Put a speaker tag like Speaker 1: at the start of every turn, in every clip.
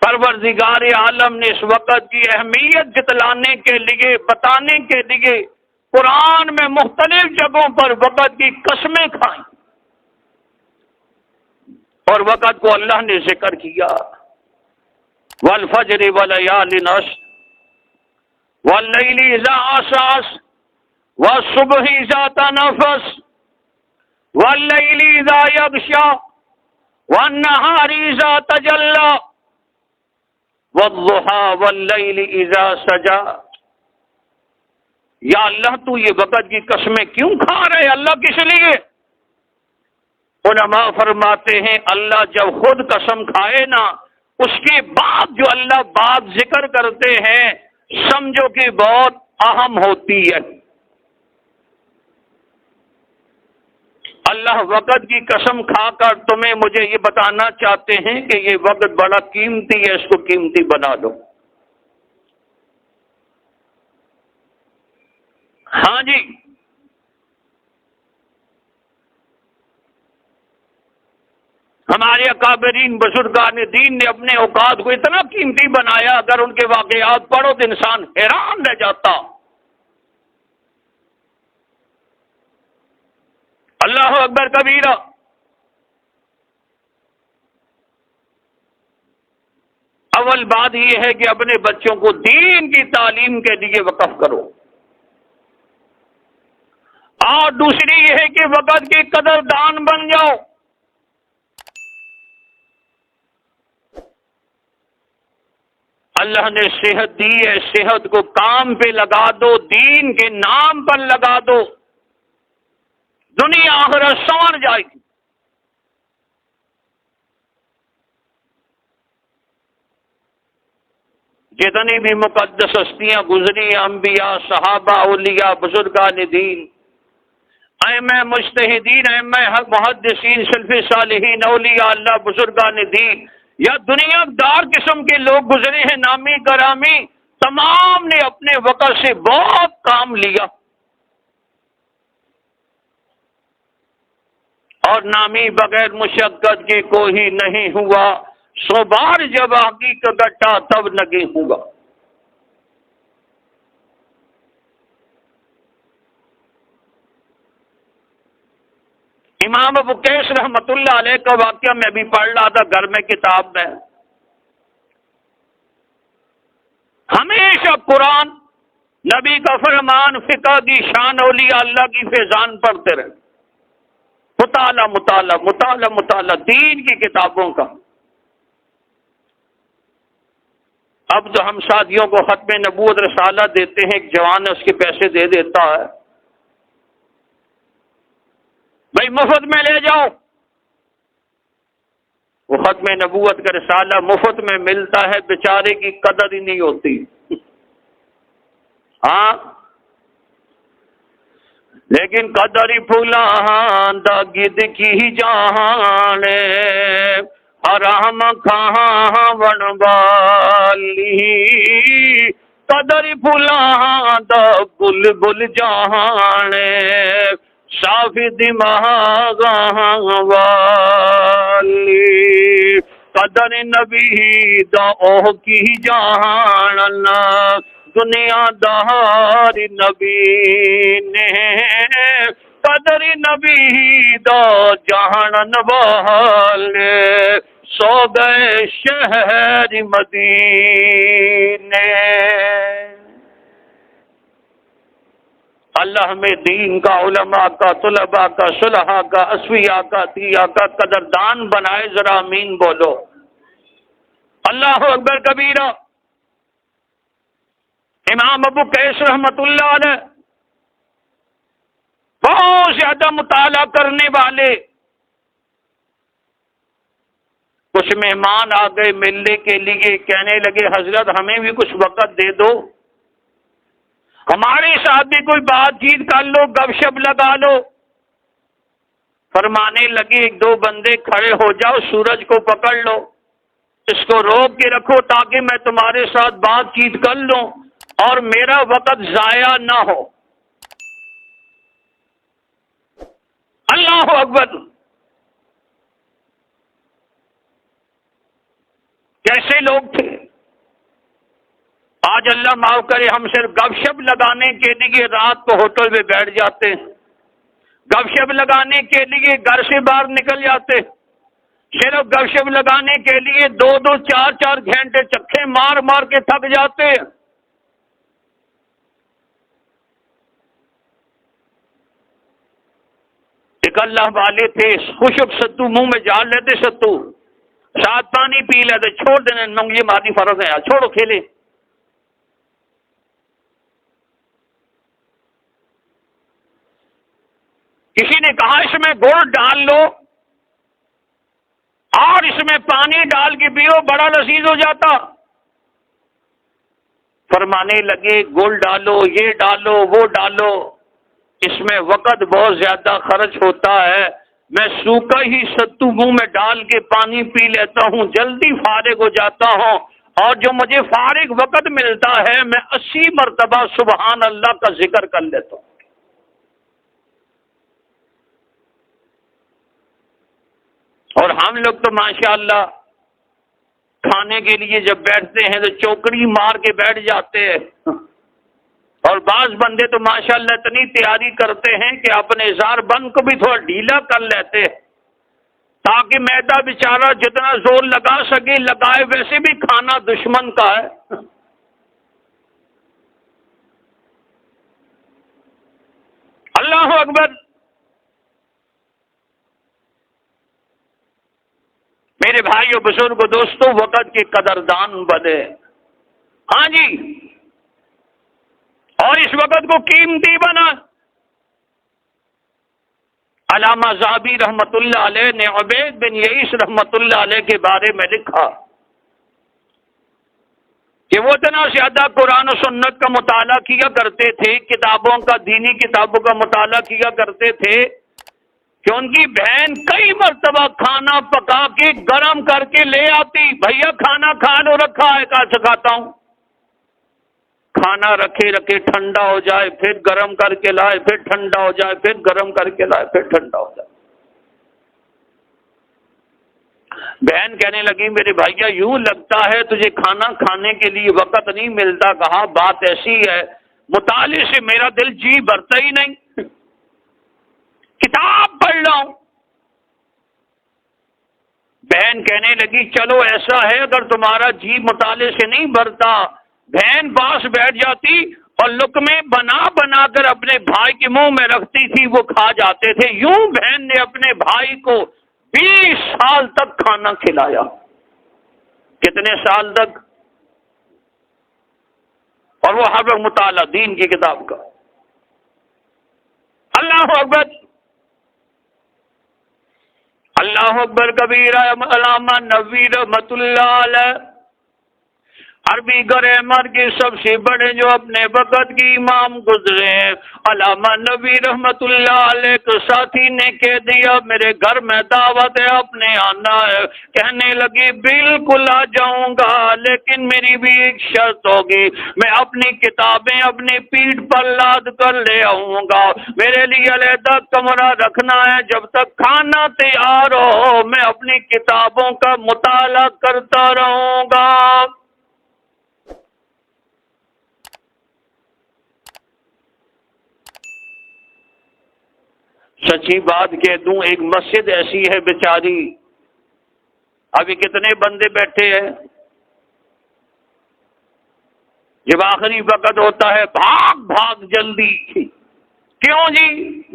Speaker 1: پروردگار عالم نے اس وقت کی اہمیت جتلانے کے لیے، بتانے کے لیے قرآن میں مختلف جگہوں پر وقت کی قسمیں کھائیں، اور وقت کو اللہ نے ذکر کیا، والفجر ولیال عشر واللیل اذا عسعس والصبح اذا تنفس واللیل اذا یغشی والنہار اذا تجلی والضحی واللیل اذا سجی۔ یا اللہ تو یہ وقت کی قسمیں کیوں کھا رہے؟ اللہ کس لیے؟ علماء فرماتے ہیں اللہ جب خود قسم کھائے نا، اس کے بعد جو اللہ بات ذکر کرتے ہیں سمجھو کہ بہت اہم ہوتی ہے۔ اللہ وقت کی قسم کھا کر تمہیں مجھے یہ بتانا چاہتے ہیں کہ یہ وقت بڑا قیمتی ہے، اس کو قیمتی بنا دو۔ ہاں جی، ہمارے اکابرین بزرگان دین نے اپنے اوقات کو اتنا قیمتی بنایا، اگر ان کے واقعات پڑھو تو انسان حیران رہ جاتا۔ اللہ اکبر کبیرہ۔ اول بات یہ ہے کہ اپنے بچوں کو دین کی تعلیم کے لیے وقف کرو، اور دوسری یہ ہے کہ وقت کی قدر دان بن جاؤ۔ اللہ نے صحت دی ہے، صحت کو کام پہ لگا دو، دین کے نام پر لگا دو، دنیا آخرت سنور جائے گی۔ جتنی بھی مقدس ہستیاں گزری، انبیاء، صحابہ، اولیاء، بزرگان دین، ائمہ مجتہدین، ائمہ محدثین، سلف صالحین، اولیاء اللہ، بزرگان دین، یا دنیا دار قسم کے لوگ گزرے ہیں نامی گرامی، تمام نے اپنے وقت سے بہت کام لیا، اور نامی بغیر مشقت کے کوئی نہیں ہوا، سو بار جب حقیقت گٹا تب نگے ہوگا۔ امام ابو قیس رحمت اللہ علیہ کا واقعہ میں بھی پڑھ رہا تھا گھر میں کتاب میں۔ ہمیشہ قرآن، نبی کا فرمان، فقہ کی شان، اولیاء اللہ کی فیضان پڑھتے رہے، مطالعہ مطالعہ مطالعہ مطالعہ دین کی کتابوں کا۔ اب جو ہم شادیوں کو ختم نبوت رسالہ دیتے ہیں، ایک جوان ہے اس کے پیسے دے دیتا ہے، بھائی مفت میں لے جاؤ، وہ ختم نبوت کا رسالہ مفت میں ملتا ہے، بیچارے کی قدر ہی نہیں ہوتی۔ ہاں لیکن قدر ہی پھولا دا گد کی جانے، حرام کھاں ون والی، قدر ہی پھولا دا بل بل جانے، صافی دماغ والی، قدر نبی دا اوہ کی جاننا، دنیا دار نبی نے، قدر نبی دا جانن والے، سو گئے شہر مدینے۔ اللہ ہمیں دین کا، علماء کا، طلباء کا، صلحاء کا، اصفیاء کا، اتقیاء کا قدردان بنائے، ذرا آمین بولو۔ اللہ اکبر کبیرہ۔ امام ابو قیس رحمت اللہ علیہ بہت زیادہ مطالعہ کرنے والے، کچھ مہمان آ گئے ملنے کے لیے، کہنے لگے حضرت ہمیں بھی کچھ وقت دے دو، ہمارے ساتھ بھی کوئی بات چیت کر لو، گپ شپ لگا لو۔ فرمانے لگے ایک دو بندے کھڑے ہو جاؤ، سورج کو پکڑ لو، اس کو روک کے رکھو تاکہ میں تمہارے ساتھ بات چیت کر لوں اور میرا وقت ضائع نہ ہو۔ اللہ اکبر۔ کیسے ایسے لوگ تھے. آج اللہ معاف کرے ہم صرف گپ شپ لگانے کے لیے رات کو ہوٹل میں بیٹھ جاتے ہیں, گپ شپ لگانے کے لیے گھر سے باہر نکل جاتے, صرف گپ شپ لگانے کے لیے 2-2 4-4 گھنٹے چکھے مار مار کے تھک جاتے. ایک اللہ والے تھے, خشک ستو منہ میں ڈال لیتے, ستو ساتھ پانی پی لیتے, چھوڑ دینے ننگی مارنی فرض ہے, چھوڑو کھیلے. کسی نے کہا اس میں گڑ ڈال لو اور اس میں پانی ڈال کے پیو, بڑا لذیذ ہو جاتا. فرمانے لگے گڑ ڈالو, یہ ڈالو, وہ ڈالو, اس میں وقت بہت زیادہ خرچ ہوتا ہے. میں سوکھا ہی ستو منہ میں ڈال کے پانی پی لیتا ہوں, جلدی فارغ ہو جاتا ہوں, اور جو مجھے فارغ وقت ملتا ہے میں 80 مرتبہ سبحان اللہ کا ذکر کر لیتا ہوں. اور ہم لوگ تو ماشاءاللہ کھانے کے لیے جب بیٹھتے ہیں تو چوکڑی مار کے بیٹھ جاتے ہیں, اور بعض بندے تو ماشاءاللہ اتنی تیاری کرتے ہیں کہ اپنے زار بند کو بھی تھوڑا ڈھیلا کر لیتے تاکہ میدا بیچارہ جتنا زور لگا سکے لگائے, ویسے بھی کھانا دشمن کا ہے. اللہ اکبر. میرے بھائیوں بزرگوں دوستوں, وقت کے قدردان بنے. ہاں جی, اور اس وقت کو قیمتی بنا. علامہ ذہبی رحمت اللہ علیہ نے عبید بن یعیس رحمت اللہ علیہ کے بارے میں لکھا کہ وہ اتنا زیادہ قرآن و سنت کا مطالعہ کیا کرتے تھے, کتابوں کا, دینی کتابوں کا مطالعہ کیا کرتے تھے کہ ان کی بہن کئی مرتبہ کھانا پکا کے گرم کر کے لے آتی. بھیا کھانا کھا لو, رکھا ہے, کہاں سے کھاتا ہوں. کھانا رکھے رکھے ٹھنڈا ہو جائے, پھر گرم کر کے لائے, پھر ٹھنڈا ہو جائے, پھر گرم کر کے لائے, پھر ٹھنڈا ہو جائے. بہن کہنے لگی میرے بھیا یوں لگتا ہے تجھے کھانا کھانے کے لیے وقت نہیں ملتا. کہا بات ایسی ہے, مطالعے سے میرا دل جی بھرتا ہی نہیں, کتاب پڑھ رہا ہوں. بہن کہنے لگی چلو ایسا ہے اگر تمہارا جی مطالعے سے نہیں بھرتا. بہن پاس بیٹھ جاتی اور لقمے بنا بنا کر اپنے بھائی کے منہ میں رکھتی تھی, وہ کھا جاتے تھے. یوں بہن نے اپنے بھائی کو 20 سال تک کھانا کھلایا. کتنے سال تک؟ اور وہ ہر وقت مطالعہ دین کی کتاب کا. اللہ اکبر. اللہ اکبر کبیرہ. علامہ نووی رحمۃ اللہ علیہ عربی گرامر کے سب سے بڑے جو اپنے وقت کی امام گزرے ہیں. علامہ نووی رحمت اللہ علیہ کے ساتھی نے کہہ دیا میرے گھر میں دعوت ہے, اپنے آنا ہے. کہنے لگی بالکل آ جاؤں گا, لیکن میری بھی ایک شرط ہوگی, میں اپنی کتابیں اپنی پیٹھ پر لاد کر لے آؤں گا. میرے لیے علیحدہ کمرہ رکھنا ہے, جب تک کھانا تیار ہو میں اپنی کتابوں کا مطالعہ کرتا رہوں گا. سچی بات کہہ دوں, ایک مسجد ایسی ہے بیچاری, ابھی کتنے بندے بیٹھے ہیں, جب آخری وقت ہوتا ہے بھاگ بھاگ جلدی. کیوں جی؟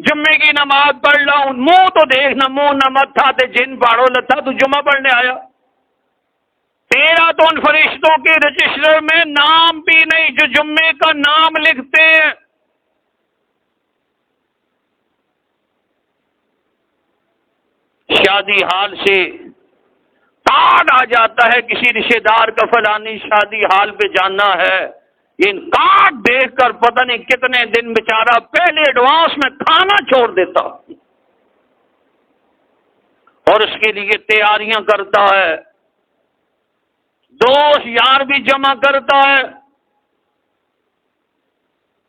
Speaker 1: جمعے کی نماز پڑھ رہا ہوں. منہ تو دیکھنا, منہ نمک تھا تے جن پاڑو لتا, تو جمعہ پڑھنے آیا. تیرا تو ان فرشتوں کے رجسٹر میں نام بھی نہیں جو جمعے کا نام لکھتے ہیں. شادی حال سے کارڈ آ جاتا ہے کسی رشتے دار کا, فلانی شادی حال پہ جانا ہے. ان کارڈ دیکھ کر پتہ نہیں کتنے دن بیچارہ پہلے ایڈوانس میں کھانا چھوڑ دیتا اور اس کے لیے تیاریاں کرتا ہے, دوست یار بھی جمع کرتا ہے,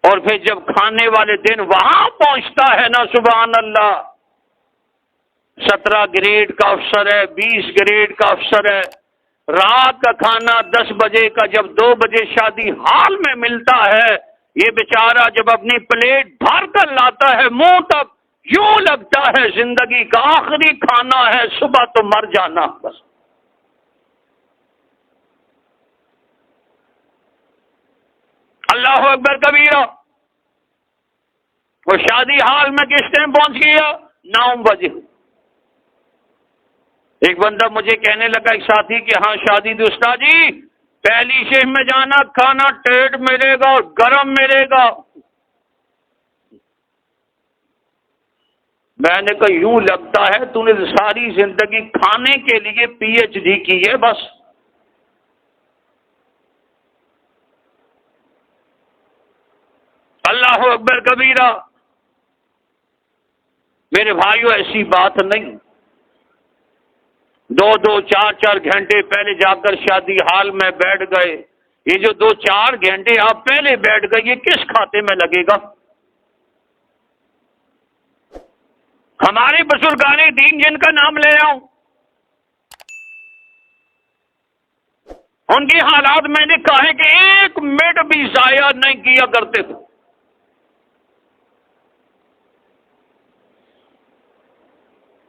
Speaker 1: اور پھر جب کھانے والے دن وہاں پہنچتا ہے نا, سبحان اللہ, 17 گریڈ کا افسر ہے, 20 گریڈ کا افسر ہے, رات کا کھانا 10 بجے کا جب 2 بجے شادی ہال میں ملتا ہے، یہ بیچارہ جب اپنی پلیٹ بھر کر لاتا ہے منہ تک، یوں لگتا ہے زندگی کا آخری کھانا ہے، صبح تو مر جانا بس۔ اللہ اکبر کبیرہ۔ وہ شادی ہال میں کس ٹائم پہنچ گیا؟ 9 بجے۔ ایک بندہ مجھے کہنے لگا، ایک ساتھی کہ ہاں شادی تھی استاد جی، پہلی شیف میں جانا، کھانا ٹیٹ ملے گا اور گرم ملے گا۔ میں نے کہا یوں لگتا ہے تو نے ساری زندگی کھانے کے لیے پی ایچ ڈی کی ہے بس۔ اللہ اکبر کبیرہ۔ میرے بھائیو ایسی بات نہیں، 2-2 4-4 گھنٹے پہلے جا کر شادی ہال میں بیٹھ گئے، یہ جو 2-4 گھنٹے آپ پہلے بیٹھ گئے یہ کس کھاتے میں لگے گا؟ ہمارے بزرگان دین جن کا نام لے آؤں، ان کی حالات میں نے کہا ہے کہ 1 منٹ بھی ضائع نہیں کیا کرتے تھے۔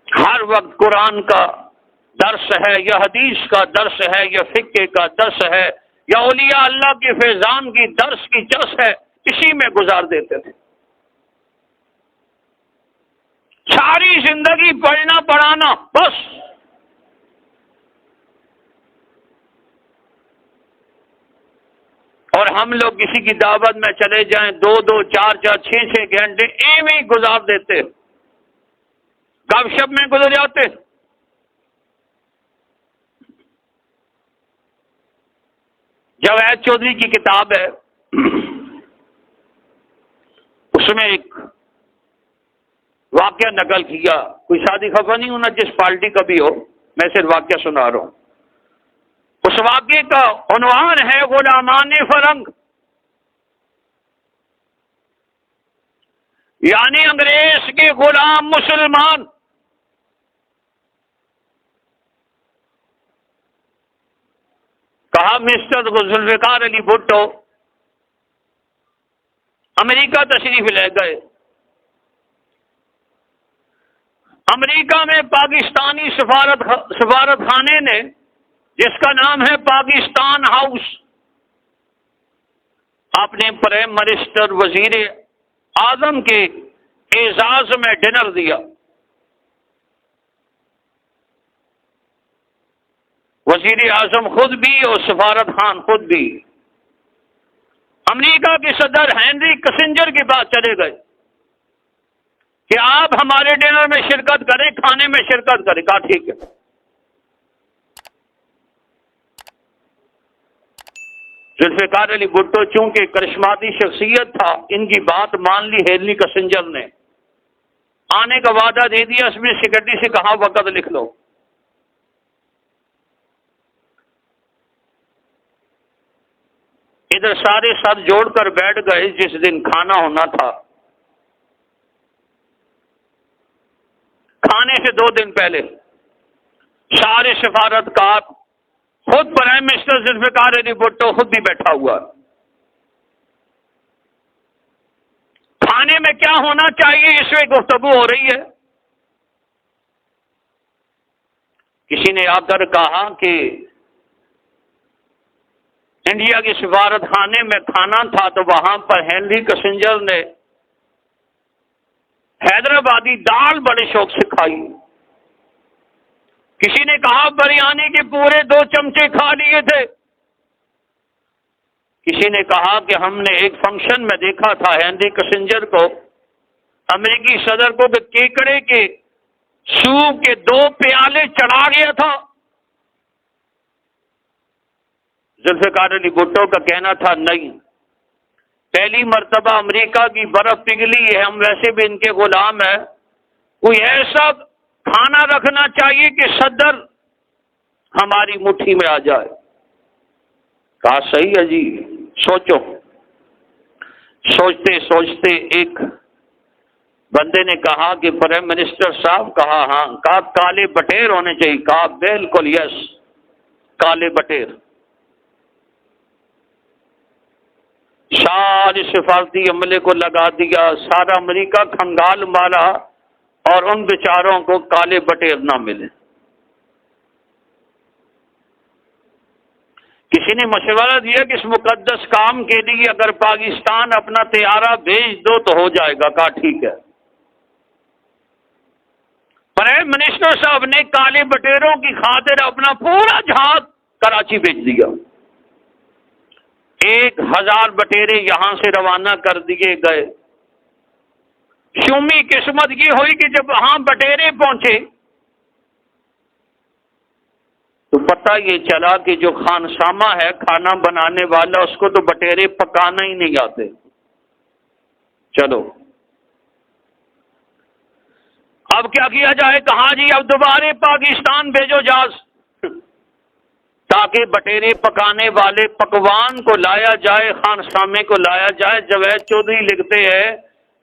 Speaker 1: ہر وقت قرآن کا درس ہے یا حدیث کا درس ہے یا فقہ کا درس ہے یا اولیاء اللہ کے فیضان کی درس کی چرس ہے، اسی میں گزار دیتے تھے۔ ساری زندگی پڑھنا پڑھانا بس۔ اور ہم لوگ کسی کی دعوت میں چلے جائیں 2-2 4-4 6-6 گھنٹے ایویں ہی گزار دیتے، گپ شپ میں گزر جاتے۔ جاوید چودھری کی کتاب ہے، اس میں ایک واقعہ نقل کیا، کوئی شادی خفا نہیں ہونا جس پارٹی کا بھی ہو، میں صرف واقعہ سنا رہا ہوں۔ اس واقعے کا عنوان ہے غلامان فرنگ، یعنی انگریز کے غلام مسلمان۔ کہا مسٹر ذوالفقار علی بھٹو امریکہ تشریف لے گئے۔ امریکہ میں پاکستانی سفارت خانے نے، جس کا نام ہے پاکستان ہاؤس، اپنے پرائم منسٹر وزیر اعظم کے اعزاز میں ڈنر دیا۔ وزیر اعظم خود بھی اور سفارت خان خود بھی امریکہ کے صدر ہینری کسنجر کے پاس چلے گئے کہ آپ ہمارے ڈنر میں شرکت کریں، کھانے میں شرکت کریں۔ کہا ٹھیک ہے۔ ذوالفقار علی بھٹو چونکہ کرشماتی شخصیت تھا، ان کی بات مان لی ہینری کسنجر نے، آنے کا وعدہ دے دیا، اس میں سیکرٹری سے کہا وقت لکھ لو۔ ادھر سارے ساتھ جوڑ کر بیٹھ گئے جس دن کھانا ہونا تھا۔ کھانے سے 2 دن پہلے سارے سفارتکار، خود پرائم منسٹر ذوالفقار علی بھٹو خود بھی بیٹھا ہوا۔ کھانے میں کیا ہونا چاہیے اس میں گفتگو ہو رہی ہے۔ کسی نے آ کر کہا کہ انڈیا کے سفارت خانے میں کھانا تھا تو وہاں پر ہینری کسنجر نے حیدرآبادی دال بڑے شوق سے کھائی۔ کسی نے کہا بریانی کے پورے 2 چمچے کھا لیے تھے۔ کسی نے کہا کہ ہم نے ایک فنکشن میں دیکھا تھا ہینری کسنجر کو، امریکی صدر کو، کہ کیکڑے کے سوپ کے 2 پیالے چڑھا گیا تھا۔ ذوالفقار علی بھٹو کا کہنا تھا نہیں، پہلی مرتبہ امریکہ کی برف پگھلی ہے، ہم ویسے بھی ان کے غلام ہیں، کوئی ایسا کھانا رکھنا چاہیے کہ صدر ہماری مٹھی میں آ جائے۔ کہا صحیح ہے جی، سوچو۔ سوچتے سوچتے ایک بندے نے کہا کہ پرائم منسٹر صاحب، کہا ہاں، کہا کالے بٹیر ہونے چاہیے، کہا بالکل یس۔ کالے بٹیر، سارے سفارتی عملے کو لگا دیا، سارا امریکہ کھنگال مارا اور ان بیچاروں کو کالے بٹیر نہ ملے۔ کسی نے مشورہ دیا کہ اس مقدس کام کے لیے اگر پاکستان اپنا طیارہ بھیج دو تو ہو جائے گا، کہا ٹھیک ہے۔ پرائم منسٹر صاحب نے کالے بٹیروں کی خاطر اپنا پورا جہاز کراچی بھیج دیا۔ 1000 بٹیرے یہاں سے روانہ کر دیے گئے۔ شومی قسمت یہ ہوئی کہ جب وہاں بٹیرے پہنچے تو پتہ یہ چلا کہ جو خانسامہ ہے کھانا بنانے والا، اس کو تو بٹیرے پکانا ہی نہیں آتے۔ چلو اب کیا کیا جائے؟ کہا جی اب دوبارہ پاکستان بھیجو جہاز تاکہ بٹیرے پکانے والے پکوان کو لایا جائے، خانسامے کو لایا جائے۔ جاوید چودھری لکھتے ہیں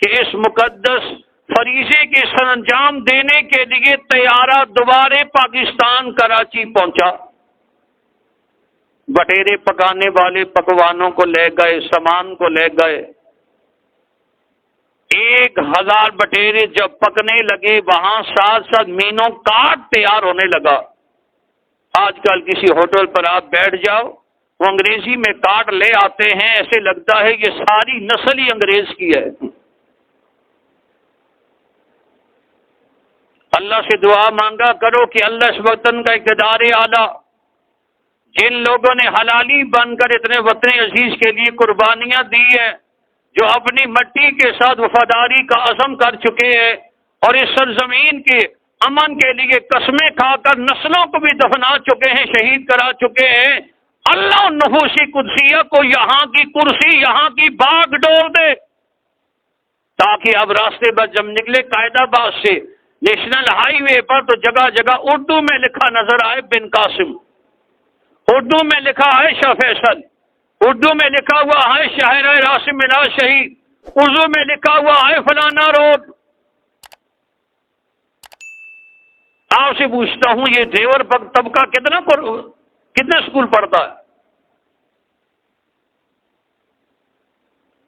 Speaker 1: کہ اس مقدس فریضے کے سر انجام دینے کے لیے طیارہ دوبارہ پاکستان کراچی پہنچا، بٹیرے پکانے والے پکوانوں کو لے گئے، سامان کو لے گئے۔ 1000 بٹیرے جب پکنے لگے وہاں ساتھ ساتھ مینو کارڈ تیار ہونے لگا۔ آج کل کسی ہوٹل پر آپ بیٹھ جاؤ، وہ انگریزی میں کارڈ لے آتے ہیں، ایسے لگتا ہے یہ ساری نسل ہی انگریز کی ہے۔ اللہ سے دعا مانگا کرو کہ اللہ اس وطن کا اقتدار اعلیٰ، جن لوگوں نے حلالی بن کر اتنے وطن عزیز کے لیے قربانیاں دی ہیں، جو اپنی مٹی کے ساتھ وفاداری کا عزم کر چکے ہیں اور اس سرزمین کے امن کے لیے قسمیں کھا کر نسلوں کو بھی دفنا چکے ہیں، شہید کرا چکے ہیں، اللہ نفوسی قدسیہ کو یہاں کی کرسی، یہاں کی باغ ڈور دے، تاکہ اب راستے پر جب نکلے قائد آباد سے نیشنل ہائی وے پر تو جگہ جگہ اردو میں لکھا نظر آئے بن قاسم، اردو میں لکھا ہے شاہ فیصل، اردو میں لکھا ہوا ہے شاہر راسم ملا شہید، اردو میں لکھا ہوا ہے فلانا روڈ۔ آپ سے پوچھتا ہوں یہ ڈرائیور طبقہ کتنے اسکول پڑھتا ہے؟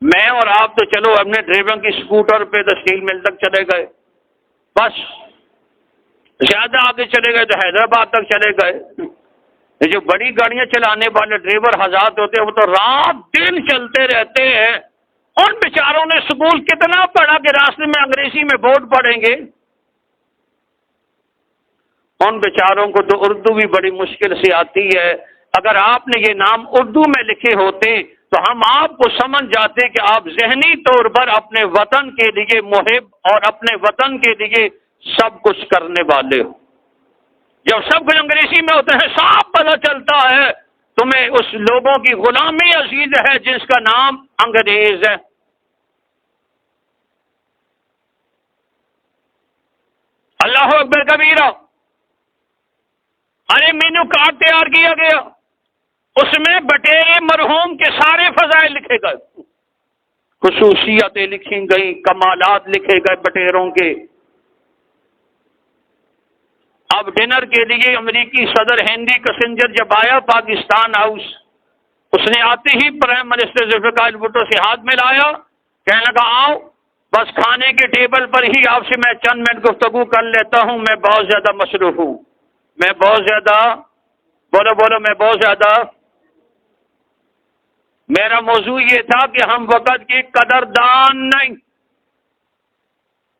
Speaker 1: میں اور آپ تو چلو اپنے ڈرائیور کی اسکوٹر پہ تحصیل مل تک چلے گئے، بس زیادہ آگے چلے گئے تو حیدرآباد تک چلے گئے۔ جو بڑی گاڑیاں چلانے والے ڈرائیور حضرات ہوتے ہیں وہ تو رات دن چلتے رہتے ہیں، ان بیچاروں نے اسکول کتنا پڑھا کہ راستے میں انگریزی میں بورڈ پڑھیں گے؟ ان بیچاروں کو تو اردو بھی بڑی مشکل سے آتی ہے۔ اگر آپ نے یہ نام اردو میں لکھے ہوتے تو ہم آپ کو سمجھ جاتے کہ آپ ذہنی طور پر اپنے وطن کے لیے محب اور اپنے وطن کے لیے سب کچھ کرنے والے ہو۔ جب سب کچھ انگریزی میں ہوتا ہے صاف پتہ چلتا ہے تمہیں اس لوگوں کی غلامی عزیز ہے جس کا نام انگریز ہے۔ اللہ اکبر کبیرہ۔ ارے مینو کارڈ تیار کیا گیا، اس میں بٹیرے مرحوم کے سارے فضائل لکھے گئے، خصوصیتیں لکھی گئی، کمالات لکھے گئے بٹیروں کے۔ اب ڈنر کے لیے امریکی صدر ہینری کسنجر جب آیا پاکستان ہاؤس، اس نے آتے ہی پرائم منسٹر ذوالفقار بھٹو سے ہاتھ ملایا، کہنے لگا آؤ بس کھانے کے ٹیبل پر ہی آپ سے میں چند منٹ گفتگو کر لیتا ہوں، میں بہت زیادہ مصروف ہوں، میں بہت زیادہ میرا موضوع یہ تھا کہ ہم وقت کی قدردان نہیں،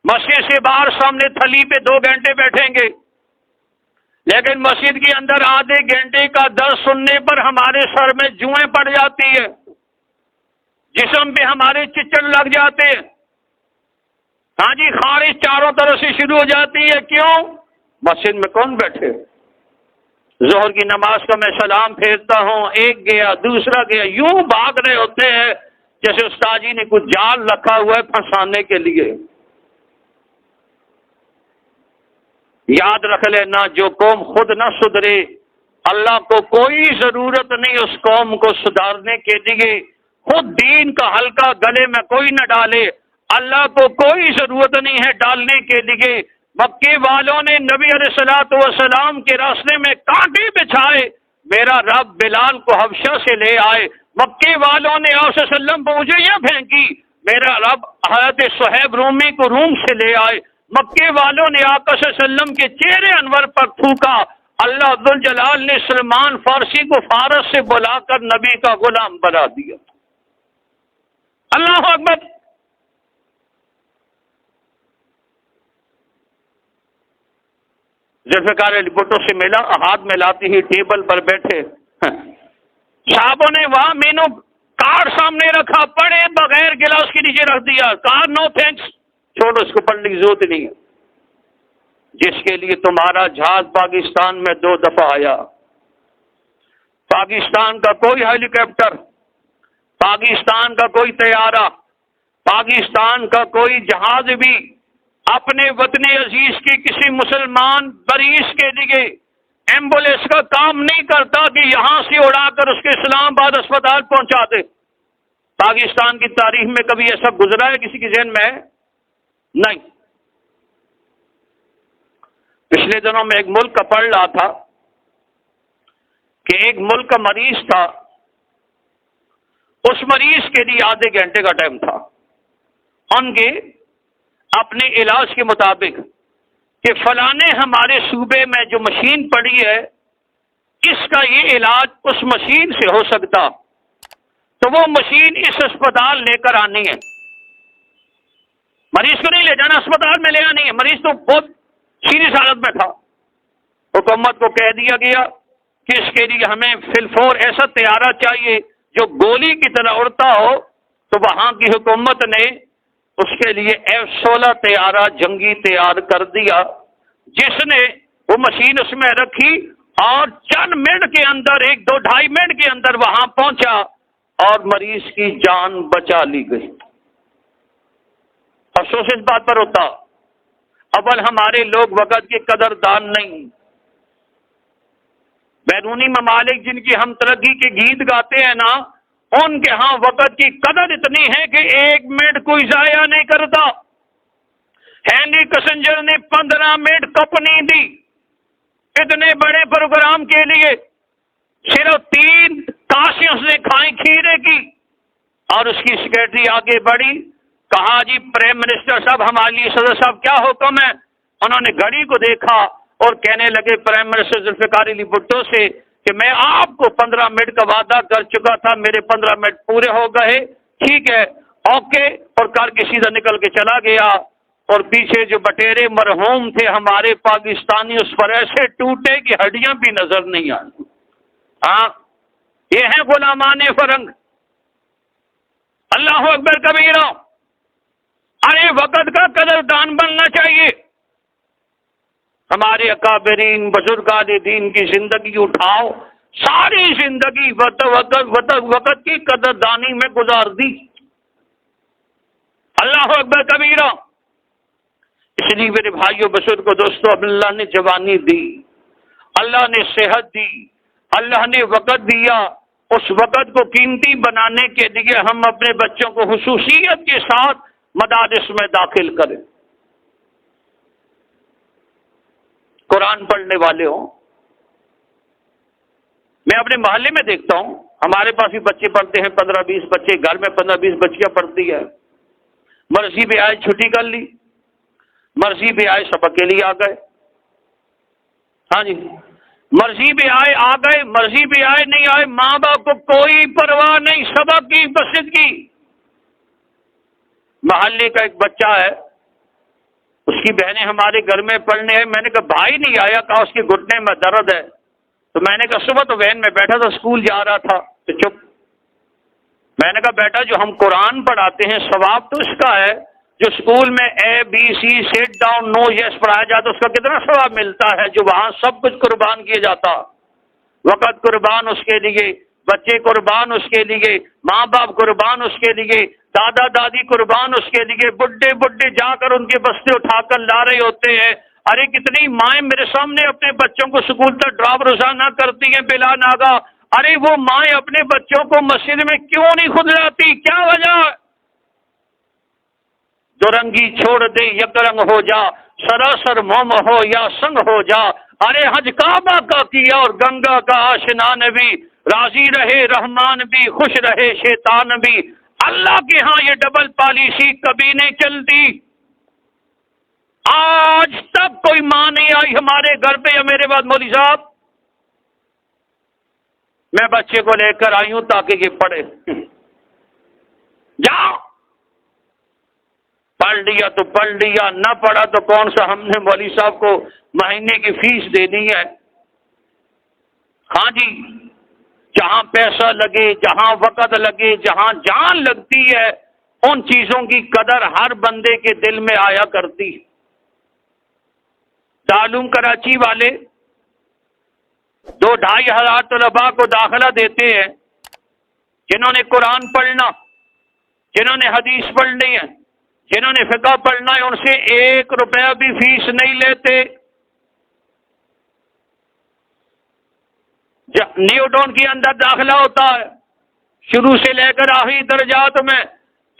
Speaker 1: مسجد سے باہر سامنے تھلی پہ 2 گھنٹے بیٹھیں گے، لیکن مسجد کے اندر آدھے گھنٹے کا درس سننے پر ہمارے سر میں جوئیں پڑ جاتی ہے، جسم پہ ہمارے چچڑ لگ جاتے ہیں، ہاں جی خارش چاروں طرف سے شروع ہو جاتی ہے۔ کیوں؟ مسجد میں کون بیٹھے؟ ظہر کی نماز کا میں سلام پھیرتا ہوں، ایک گیا دوسرا گیا، یوں بھاگ رہے ہوتے ہیں جیسے استاد جی نے کچھ جال رکھا ہوا ہے پھنسانے کے لیے۔ یاد رکھ لینا جو قوم خود نہ سدھرے اللہ کو کوئی ضرورت نہیں اس قوم کو سدھارنے کے لیے، خود دین کا حلقہ گلے میں کوئی نہ ڈالے، اللہ کو کوئی ضرورت نہیں ہے ڈالنے کے لیے۔ مکے والوں نے نبی علیہ الصلوۃ والسلام کے راستے میں کانٹے بچھائے، میرا رب بلال کو حبشہ سے لے آئے، مکے والوں نے آپ صلی اللہ علیہ وسلم کو اونگلیاں پھینکی، میرا رب حضرت صہیب رومی کو روم سے لے آئے، مکے والوں نے آقا صلی اللہ علیہ وسلم کے چہرے انور پر تھوکا، اللہ ذوالجلال نے سلمان فارسی کو فارس سے بلا کر نبی کا غلام بنا دیا۔ اللہ اکبر۔ ذوالفقار علی بھٹو سے ملا، ہاتھ میں لاتی ہی ٹیبل پر بیٹھے، صحابوں نے وہاں مینو کارڈ سامنے رکھا، پڑھے بغیر گلاس کے نیچے رکھ دیا، کہا نو تھینکس، چھوڑو اس کو پڑھنے کی ضرورت نہیں ہے۔ جس کے لیے تمہارا جہاز پاکستان میں 2 دفعہ آیا، پاکستان کا کوئی ہیلی کاپٹر، پاکستان کا کوئی طیارہ، پاکستان کا کوئی جہاز بھی اپنے وطن عزیز کی کسی مسلمان مریض کے لیے ایمبولینس کا کام نہیں کرتا کہ یہاں سے اڑا کر اس کے اسلام آباد اسپتال پہنچا دے۔ پاکستان کی تاریخ میں کبھی ایسا گزرا ہے کسی کے ذہن میں؟ نہیں۔ پچھلے دنوں میں ایک ملک کا پڑھ رہا تھا کہ ایک ملک کا مریض تھا، اس مریض کے لیے آدھے گھنٹے کا ٹائم تھا، ان کے اپنے علاج کے مطابق کہ فلانے ہمارے صوبے میں جو مشین پڑی ہے اس کا یہ علاج اس مشین سے ہو سکتا، تو وہ مشین اس اسپتال لے کر آنی ہے۔ مریض کو نہیں لے جانا، اسپتال میں لے آنی ہے، مریض تو بہت سیریس حالت میں تھا۔ حکومت کو کہہ دیا گیا کہ اس کے لیے ہمیں فی الفور ایسا طیارہ چاہیے جو گولی کی طرح اڑتا ہو، تو وہاں کی حکومت نے اس کے لیے F-16 طیارہ جنگی تیار کر دیا، جس نے وہ مشین اس میں رکھی اور چند منٹ کے اندر 1-2-2.5 منٹ کے اندر وہاں پہنچا اور مریض کی جان بچا لی گئی۔ افسوس اس بات پر ہوتا، اول ہمارے لوگ وقت کے قدردان نہیں۔ بیرونی ممالک جن کی ہم ترقی کے گیت گاتے ہیں نا، ان کے ہاں وقت کی قدر اتنی ہے کہ 1 منٹ کوئی ضائع نہیں کرتا۔ ہینری کسنجر نے 15 منٹ کپنی دی اتنے بڑے پروگرام کے لیے، صرف 3 کاشیں اس نے کھائیں کھیرے کی، اور اس کی سیکرٹری آگے بڑھی، کہا جی پرائم منسٹر صاحب ہمارے لیے صدر صاحب کیا حکم ہے؟ انہوں نے گھڑی کو دیکھا اور کہنے لگے پرائم منسٹر ذوالفقار علی بھٹو سے کہ میں آپ کو 15 منٹ کا وعدہ کر چکا تھا، میرے 15 منٹ پورے ہو گئے، ٹھیک ہے اوکے، اور کر کے سیدھا نکل کے چلا گیا۔ اور پیچھے جو بٹیرے مرحوم تھے ہمارے پاکستانی، اس پر ایسے ٹوٹے کہ ہڈیاں بھی نظر نہیں آئی۔ ہاں، یہ ہیں غلامان فرنگ۔ اللہ اکبر کبیرہ۔ ارے وقت کا قدردان بننا چاہیے۔ ہمارے اکابرین بزرگان دین کی زندگی اٹھاؤ، ساری زندگی وقت کی قدردانی میں گزار دی۔ اللہ اکبر کبیرہ۔ اس لیے میرے بھائیوں بزرگوں دوستوں، اب اللہ نے جوانی دی، اللہ نے صحت دی، اللہ نے وقت دیا، اس وقت کو قیمتی بنانے کے لیے ہم اپنے بچوں کو خصوصیت کے ساتھ مدارس میں داخل کریں، قرآن پڑھنے والے ہوں۔ میں اپنے محلے میں دیکھتا ہوں، ہمارے پاس بھی بچے پڑھتے ہیں، 15-20 بچے، گھر میں 15-20 بچیاں پڑھتی ہے، مرضی بھی آئے چھٹی کر لی، مرضی بھی آئے سبق کے لیے آ گئے، ہاں جی، مرضی بھی آئے آ گئے، مرضی بھی آئے نہیں آئے، ماں باپ کو کوئی پرواہ نہیں، سبق کی مسجد کی۔ محلے کا ایک بچہ ہے، اس کی بہنیں ہمارے گھر میں پڑھنے ہیں، میں نے کہا بھائی نہیں آیا، کہا اس کے گھٹنے میں درد ہے، تو میں نے کہا صبح تو وین میں بیٹھا تھا، اسکول جا رہا تھا، تو چپ۔ میں نے کہا بیٹا جو ہم قرآن پڑھاتے ہیں ثواب تو اس کا ہے، جو اسکول میں ABC سیٹ ڈاؤن نو یس پڑھایا جاتا اس کا کتنا ثواب ملتا ہے، جو وہاں سب کچھ قربان کیا جاتا، وقت قربان اس کے لیے، بچے قربان اس کے لیے، ماں باپ قربان اس کے لیے، دادا دادی قربان اس کے لیے، بڈھے بڈھے جا کر ان کے بستے اٹھا کر لا رہے ہوتے ہیں۔ ارے کتنی مائیں میرے سامنے اپنے بچوں کو اسکول تک ڈراپ روزانہ کرتی ہیں بلا ناغہ، ارے وہ مائیں اپنے بچوں کو مسجد میں کیوں نہیں خود لاتی؟ کیا وجہ؟ دو رنگی چھوڑ دے یک رنگ ہو جا، سراسر موم ہو یا سنگ ہو جا، ارے حج کعبہ کا کیا اور گنگا کا آشنا نبی، راضی رہے رحمان بھی خوش رہے شیطان بھی۔ اللہ کے ہاں یہ ڈبل پالیسی کبھی نہیں چلتی۔ آج تک کوئی ماں نہیں آئی ہمارے گھر پہ یا میرے بعد مولوی صاحب میں بچے کو لے کر آئی ہوں تاکہ یہ پڑھے، جاؤ پڑھ لیا تو پڑھ لیا، نہ پڑھا تو کون سا ہم نے مولوی صاحب کو مہینے کی فیس دینی ہے؟ ہاں جی، جہاں پیسہ لگے، جہاں وقت لگے، جہاں جان لگتی ہے، ان چیزوں کی قدر ہر بندے کے دل میں آیا کرتی۔ دارالعلوم کراچی والے 2-2.5 ہزار طلباء کو داخلہ دیتے ہیں، جنہوں نے قرآن پڑھنا، جنہوں نے حدیث پڑھنی ہے، جنہوں نے فقہ پڑھنا ہے، ان سے 1 روپیہ بھی فیس نہیں لیتے۔ نیو ٹاؤن کے اندر داخلہ ہوتا ہے، شروع سے لے کر آخری درجات میں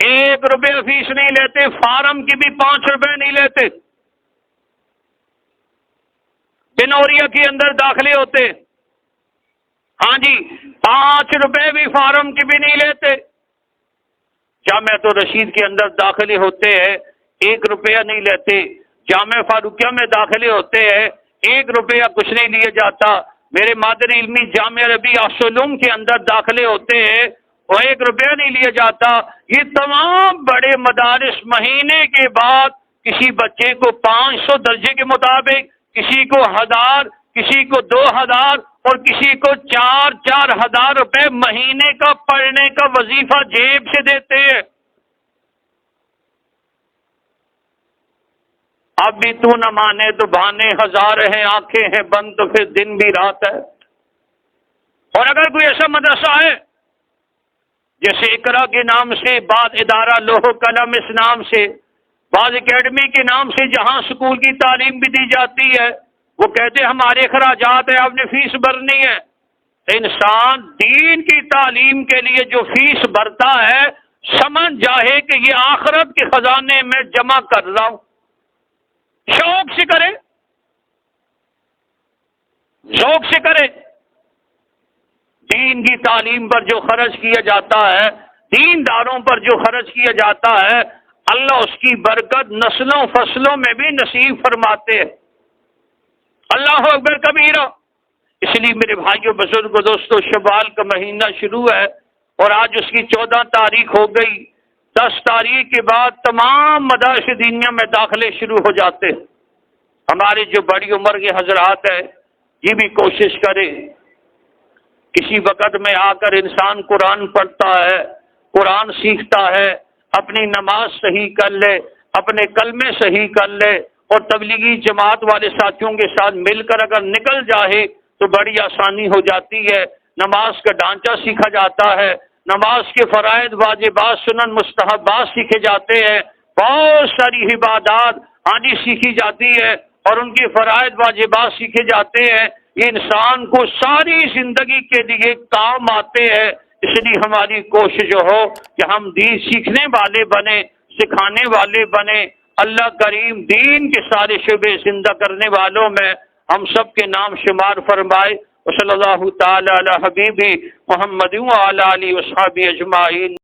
Speaker 1: 1 روپیہ فیس نہیں لیتے، فارم کی بھی 5 روپے نہیں لیتے۔ بنوریا کے اندر داخلے ہوتے، ہاں جی 5 روپے بھی فارم کی بھی نہیں لیتے۔ جامعہ رشید کے اندر داخلے ہوتے ہیں، 1 روپیہ نہیں لیتے۔ جامعہ فاروقیہ میں داخلے ہوتے ہیں، 1 روپیہ کچھ نہیں لیا جاتا۔ میرے مادری علمی جامعہ ربیع العلوم کے اندر داخلے ہوتے ہیں، وہ 1 روپیہ نہیں لیا جاتا۔ یہ تمام بڑے مدارس مہینے کے بعد کسی بچے کو 500 درجے کے مطابق، کسی کو 1000، کسی کو 2000 اور کسی کو 4-4 ہزار روپے مہینے کا پڑھنے کا وظیفہ جیب سے دیتے ہیں۔ اب بھی تو نہ مانے تو بہانے ہزار ہیں، آنکھیں ہیں بند تو پھر دن بھی رات ہے۔ اور اگر کوئی ایسا مدرسہ ہے جیسے اقرا کے نام سے، بعض ادارہ لوح قلم اس نام سے، بعض اکیڈمی کے نام سے جہاں سکول کی تعلیم بھی دی جاتی ہے، وہ کہتے ہیں ہمارے اخراجات ہیں، آپ نے فیس بھرنی ہے۔ انسان دین کی تعلیم کے لیے جو فیس بھرتا ہے سمجھ جائے کہ یہ آخرت کے خزانے میں جمع کر رہا ہوں، شوق سے کرے، ذوق سے کرے۔ دین کی تعلیم پر جو خرچ کیا جاتا ہے، دینداروں پر جو خرچ کیا جاتا ہے، اللہ اس کی برکت نسلوں فصلوں میں بھی نصیب فرماتے ہیں۔ اللہ اکبر کبیرہ۔ اس لیے میرے بھائیوں بزرگوں دوستوں، شوال کا مہینہ شروع ہے اور آج اس کی 14 تاریخ ہو گئی۔ 10 تاریخ کے بعد تمام مدارس دینیہ میں داخلے شروع ہو جاتے ہیں۔ ہمارے جو بڑی عمر کے حضرات ہیں یہ بھی کوشش کرے، کسی وقت میں آ کر انسان قرآن پڑھتا ہے، قرآن سیکھتا ہے، اپنی نماز صحیح کر لے، اپنے کلمے صحیح کر لے، اور تبلیغی جماعت والے ساتھیوں کے ساتھ مل کر اگر نکل جائے تو بڑی آسانی ہو جاتی ہے۔ نماز کا ڈھانچہ سیکھا جاتا ہے، نماز کے فرائض واجبات سنن مستحبات سیکھے جاتے ہیں، بہت ساری عبادات ہاں جی سیکھی جاتی ہے اور ان کے فرائض واجبات سیکھے جاتے ہیں۔ یہ انسان کو ساری زندگی کے لیے کام آتے ہیں۔ اس لیے ہماری کوشش ہو کہ ہم دین سیکھنے والے بنے، سکھانے والے بنے۔ اللہ کریم دین کے سارے شعبے زندہ کرنے والوں میں ہم سب کے نام شمار فرمائے۔ وصلی اللہ تعالی علی حبیبی محمد وعلی آلہ وصحبہ اجمعین۔